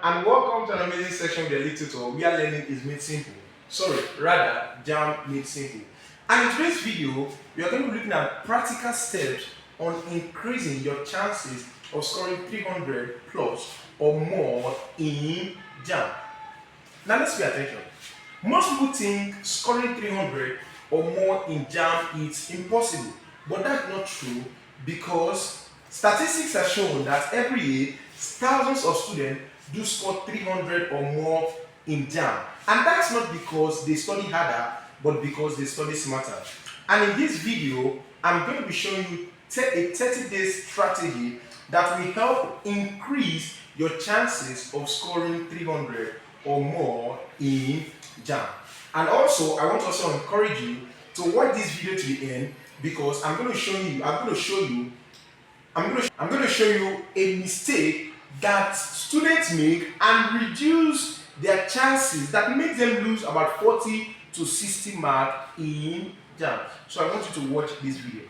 and welcome to an amazing section of the Elite Tutor where learning is made simple. Sorry, rather, JAMB made simple. And in today's video, we are going to be looking at practical steps on increasing your chances of scoring 300 plus or more in JAMB. Now let's pay attention. Most people think scoring 300 or more in JAMB is impossible, but that's not true because statistics have shown that every year thousands of students do score 300 or more in JAMB, and that's not because they study harder but because they study smarter. And in this video I'm going to be showing you a 30-day strategy that will help increase your chances of scoring 300 or more in JAMB. And also I want to also encourage you to watch this video to the end because I'm going to show you a mistake that students make and reduce their chances that make them lose about 40 to 60 marks in JAMB. So I want you to watch this video.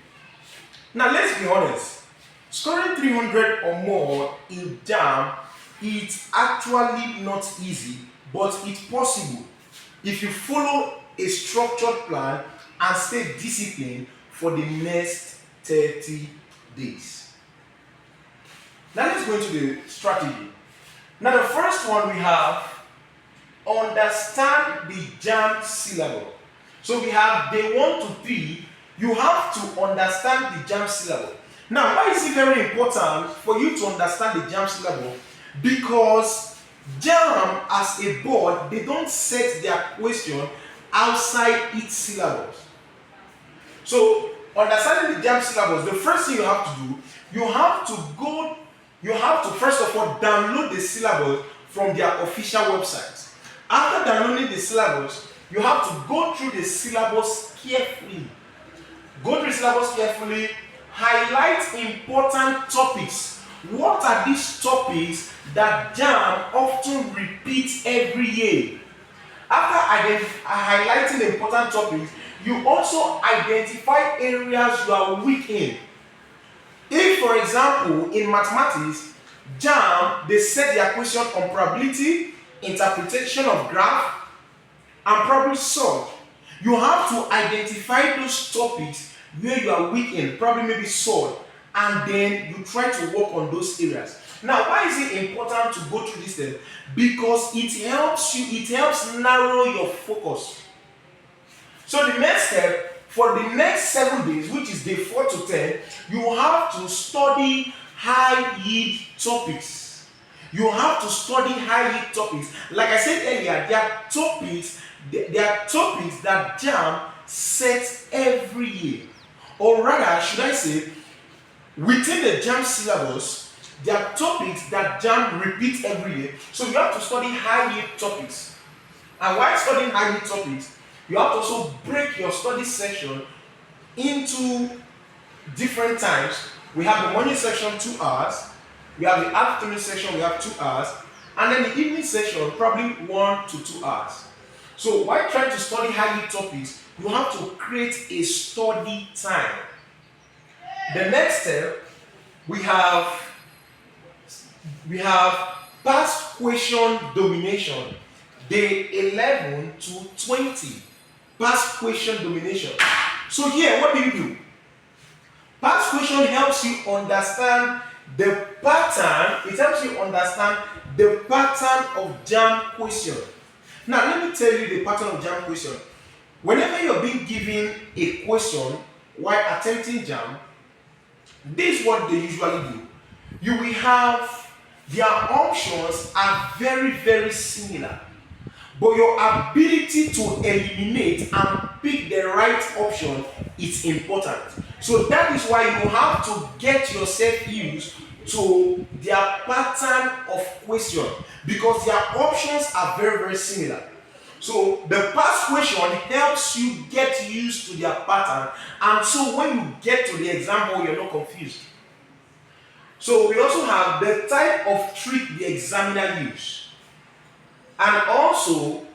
Now let's be honest, scoring 300 or more in JAMB is actually not easy, but it's possible if you follow a structured plan and stay disciplined for the next 30 days. Now let's go into the strategy. Now the first one we have, understand the JAMB syllabus. So we have day 1 to 3, you have to understand the JAMB syllabus. Now why is it very important for you to understand the JAMB syllabus? Because JAMB as a board, they don't set their question outside its syllabus. So understanding the JAMB syllabus, the first thing you have to do, you have to first of all download the syllabus from their official website. After downloading the syllabus, you have to go through the syllabus carefully. Go through the syllabus carefully, highlight important topics. What are these topics that JAMB often repeats every year? After highlighting the important topics, you also identify areas you are weak in. If, for example, in mathematics, JAMB, they set their question on probability, interpretation of graph, and problem solve. You have to identify those topics where you are weak in, probably maybe solve, and then you try to work on those areas. Now, why is it important to go through this step? Because it helps narrow your focus. So the next step, for the next 7 days, which is day 4 to 10, you have to study high-yield topics. You have to study high-yield topics. Like I said earlier, there are topics that JAMB sets every year. Or rather, should I say, within the JAMB syllabus, there are topics that JAMB repeats every year. So you have to study high-yield topics. And while studying high-yield topics, you have to also break your study session into different times. We have the morning section 2 hours, we have the afternoon section, we have 2 hours, and then the evening section probably 1 to 2 hours. So while trying to study high-yield topics, you have to create a study time. The next step, we have past question domination, day 11 to 20. Past question domination. So here, what do? Past question helps you understand the pattern. It helps you understand the pattern of JAMB question. Now, let me tell you the pattern of JAMB question. Whenever you're being given a question while attempting JAMB, this is what they usually do. You will have their options are very, very similar. But your ability to eliminate and pick the right option is important. So that is why you have to get yourself used to their pattern of question because their options are very, very similar. So the past question helps you get used to their pattern, and so when you get to the exam hall, you're not confused. So we also have the type of trick the examiner uses. And also,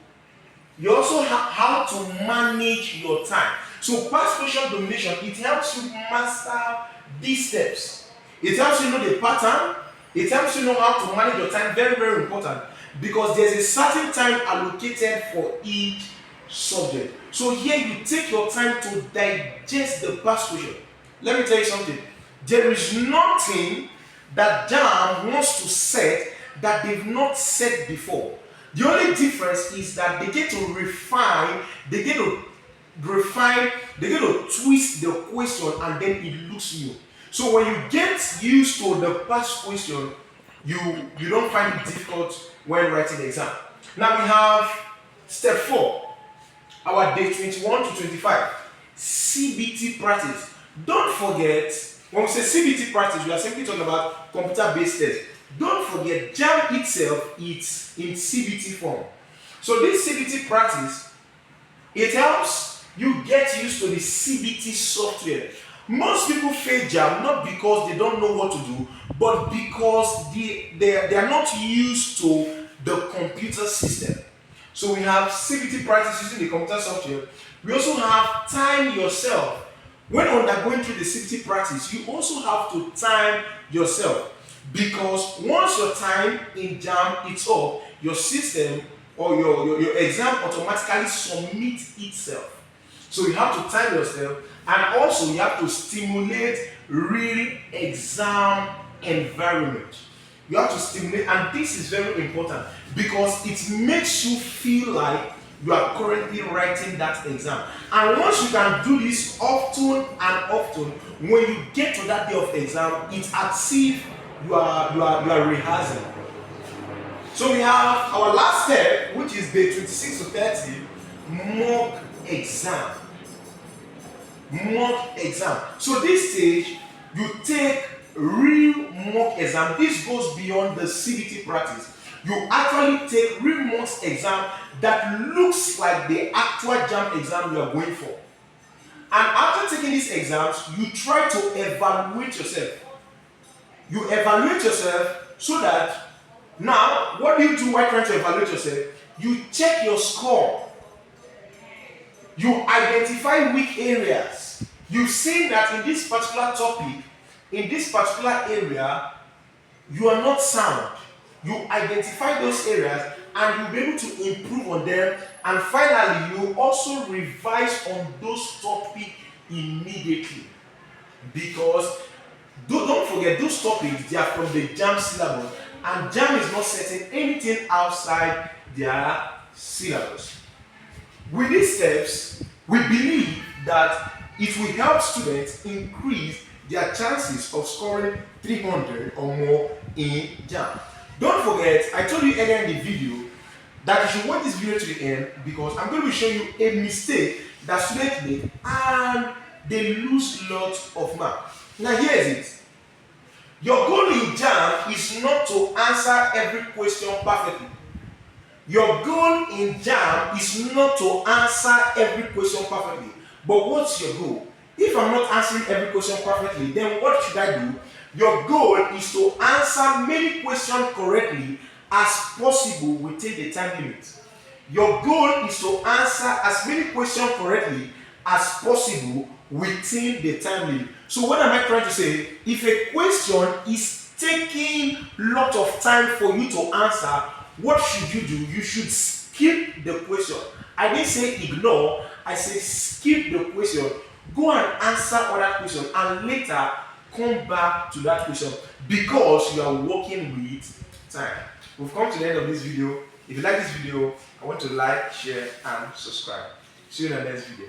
you also have how to manage your time. So past question domination, it helps you master these steps. It helps you know the pattern, It helps you know how to manage your time. Very, very important, because there's a certain time allocated for each subject. So here you take your time to digest the past question. Let me tell you something. There is nothing that JAMB wants to set that they've not said before. The only difference is that they get to refine, they get to twist the question, and then it looks new. So when you get used to the past question, you don't find it difficult when writing the exam. Now we have step 4, our day 21 to 25, CBT practice. Don't forget, when we say CBT practice, we are simply talking about computer-based tests. Don't forget, JAMB itself is in CBT form. So this CBT practice, it helps you get used to the CBT software. Most people fail JAMB not because they don't know what to do, but because they are not used to the computer system. So we have CBT practice using the computer software. We also have time yourself. When undergoing through the CBT practice, you also have to time yourself, because once your time in JAMB is up, your system or your exam automatically submits itself. So you have to time yourself, and also you have to stimulate real exam environment. You have to stimulate, and this is very important because it makes you feel like you are currently writing that exam. And once you can do this often and often, when you get to that day of the exam, it's as if you are rehearsing. So we have our last step, which is day 26 to 30, mock exam. Mock exam. So this stage, you take real mock exam. This goes beyond the CBT practice. You actually take real mock exam that looks like the actual JAMB exam you are going for. And after taking these exams, you try to evaluate yourself. You evaluate yourself so that now, what do you do while trying to evaluate yourself? You check your score. You identify weak areas. You see that in this particular topic, in this particular area, you are not sound. You identify those areas and you'll be able to improve on them. And finally, you also revise on those topics immediately. Because don't forget, those topics, they are from the JAMB syllabus, and JAMB is not setting anything outside their syllabus. With these steps, we believe that it will help students increase their chances of scoring 300 or more in JAMB. Don't forget, I told you earlier in the video that you should watch this video to the end, because I'm going to be showing you a mistake that students make and they lose lots of marks. Now here is it. Your goal in JAMB is not to answer every question perfectly. Your goal in JAMB is not to answer every question perfectly. But what's your goal? If I'm not answering every question perfectly, then what should I do? Your goal is to answer many questions correctly as possible within the time limit. Your goal is to answer as many questions correctly as possible within the time limit. So what am I trying to say? If a question is taking a lot of time for you to answer, what should you do? You should skip the question. I didn't say ignore, I said skip the question. Go and answer other questions and later come back to that question, because you are working with time. We've come to the end of this video. If you like this video, I want to like, share, and subscribe. See you in the next video.